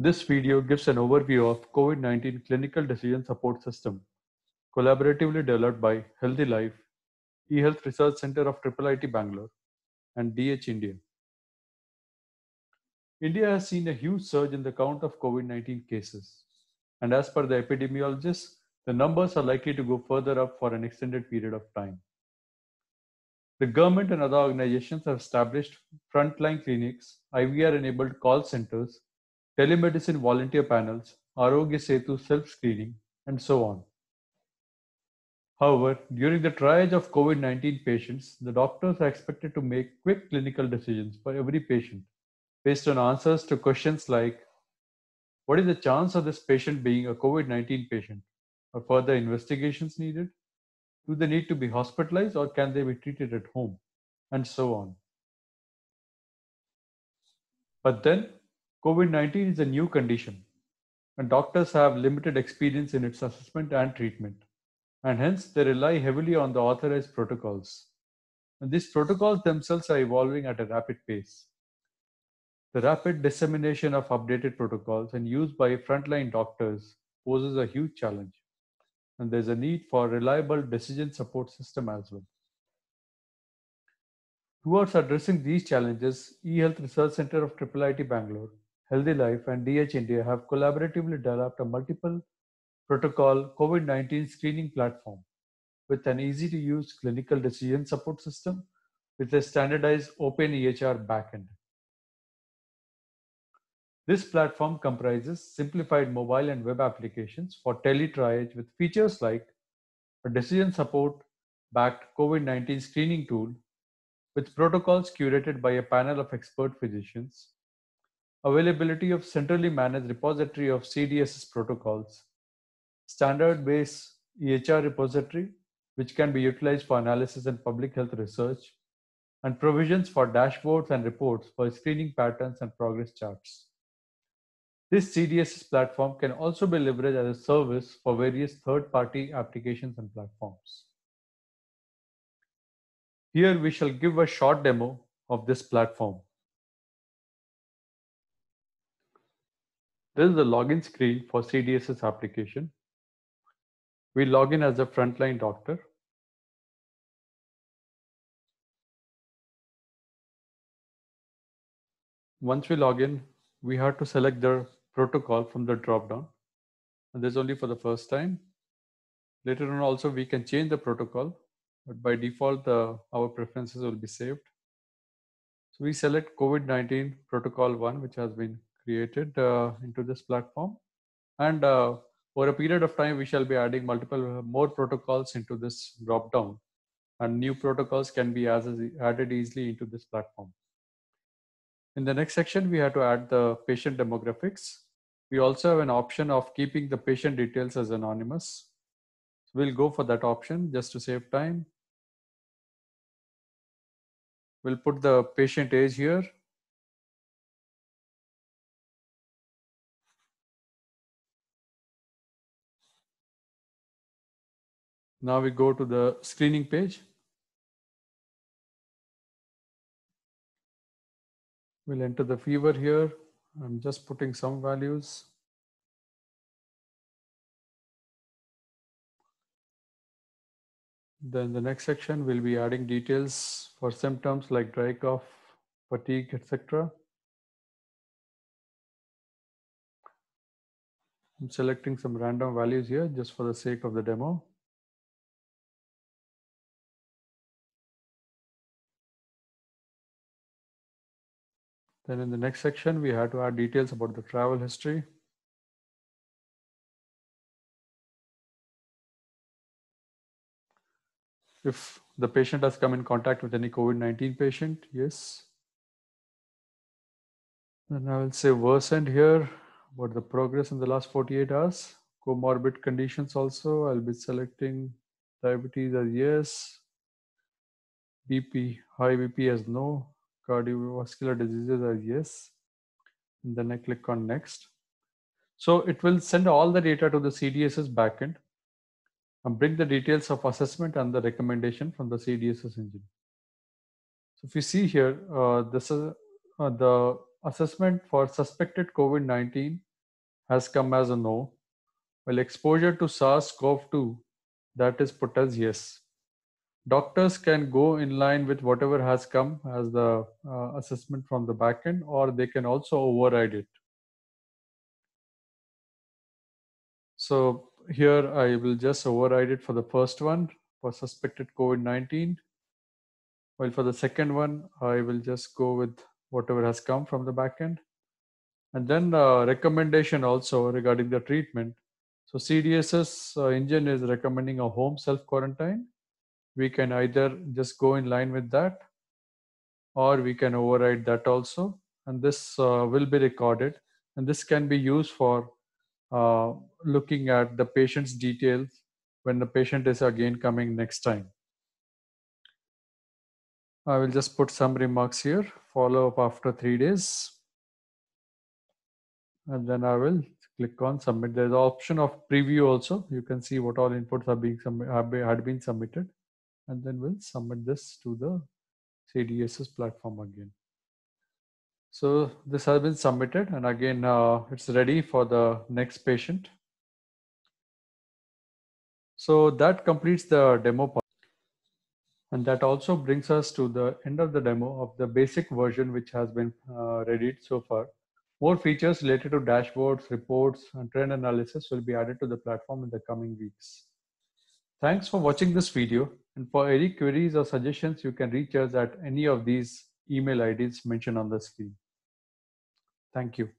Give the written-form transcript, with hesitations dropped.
This video gives an overview of COVID-19 Clinical Decision Support System, collaboratively developed by Healthy Life, eHealth Research Center of IIIT Bangalore, and DH India. India has seen a huge surge in the count of COVID-19 cases, and as per the epidemiologists, the numbers are likely to go further up for an extended period of time. The government and other organizations have established frontline clinics, IVR-enabled call centers, telemedicine volunteer panels, Arogya Setu self-screening, and so on. However, during the triage of COVID-19 patients, the doctors are expected to make quick clinical decisions for every patient based on answers to questions like, what is the chance of this patient being a COVID-19 patient? Are further investigations needed? Do they need to be hospitalized or can they be treated at home? And so on. But then, COVID-19 is a new condition, and doctors have limited experience in its assessment and treatment, and hence they rely heavily on the authorized protocols. And these protocols themselves are evolving at a rapid pace. The rapid dissemination of updated protocols and use by frontline doctors poses a huge challenge, and there's a need for a reliable decision support system as well. Towards addressing these challenges, eHealth Research Center of IIIT Bangalore, Healthy Life, and DH India have collaboratively developed a multiple protocol COVID-19 screening platform with an easy-to-use clinical decision support system with a standardized open EHR backend. This platform comprises simplified mobile and web applications for teletriage with features like a decision support backed COVID-19 screening tool with protocols curated by a panel of expert physicians, availability of centrally managed repository of CDSS protocols, standard-based EHR repository, which can be utilized for analysis and public health research, and provisions for dashboards and reports for screening patterns and progress charts. This CDSS platform can also be leveraged as a service for various third-party applications and platforms. Here we shall give a short demo of this platform. This is the login screen for CDSS application. We log in as a frontline doctor. Once we log in, we have to select the protocol from the drop-down. And this is only for the first time. Later on also we can change the protocol, but by default our preferences will be saved. So we select COVID-19 protocol 1, which has been created into this platform. And for a period of time, we shall be adding multiple more protocols into this drop-down. And new protocols can be added easily into this platform. In the next section, we have to add the patient demographics. We also have an option of keeping the patient details as anonymous. So we'll go for that option just to save time. We'll put the patient age here. Now we go to the screening page. We'll enter the fever here. I'm just putting some values. Then the next section will be adding details for symptoms like dry cough, fatigue, etc. I'm selecting some random values here just for the sake of the demo. Then in the next section, we have to add details about the travel history. If the patient has come in contact with any COVID-19 patient, yes. Then I will say worsened here, about the progress in the last 48 hours. Comorbid conditions also, I'll be selecting diabetes as yes, BP, high BP as no, cardiovascular diseases as yes. And then I click on next. So it will send all the data to the CDSS backend and bring the details of assessment and the recommendation from the CDSS engine. So if you see here, this is the assessment for suspected COVID-19 has come as a no, while exposure to SARS-CoV-2, that is put as yes. Doctors can go in line with whatever has come as the assessment from the backend, or they can also override it. So here I will just override it for the first one for suspected COVID-19. While for the second one, I will just go with whatever has come from the backend. And then recommendation also regarding the treatment. So CDS's engine is recommending a home self-quarantine. We can either just go in line with that, or we can override that also. And this will be recorded. And this can be used for looking at the patient's details when the patient is again coming next time. I will just put some remarks here, follow up after 3 days. And then I will click on submit. There's an option of preview also. You can see what all inputs are being had been submitted. And then we'll submit this to the CDS's platform again. So this has been submitted, and again it's ready for the next patient. So that completes the demo part. And that also brings us to the end of the demo of the basic version which has been readied so far. More features related to dashboards, reports, and trend analysis will be added to the platform in the coming weeks. Thanks for watching this video. And for any queries or suggestions, you can reach us at any of these email IDs mentioned on the screen. Thank you.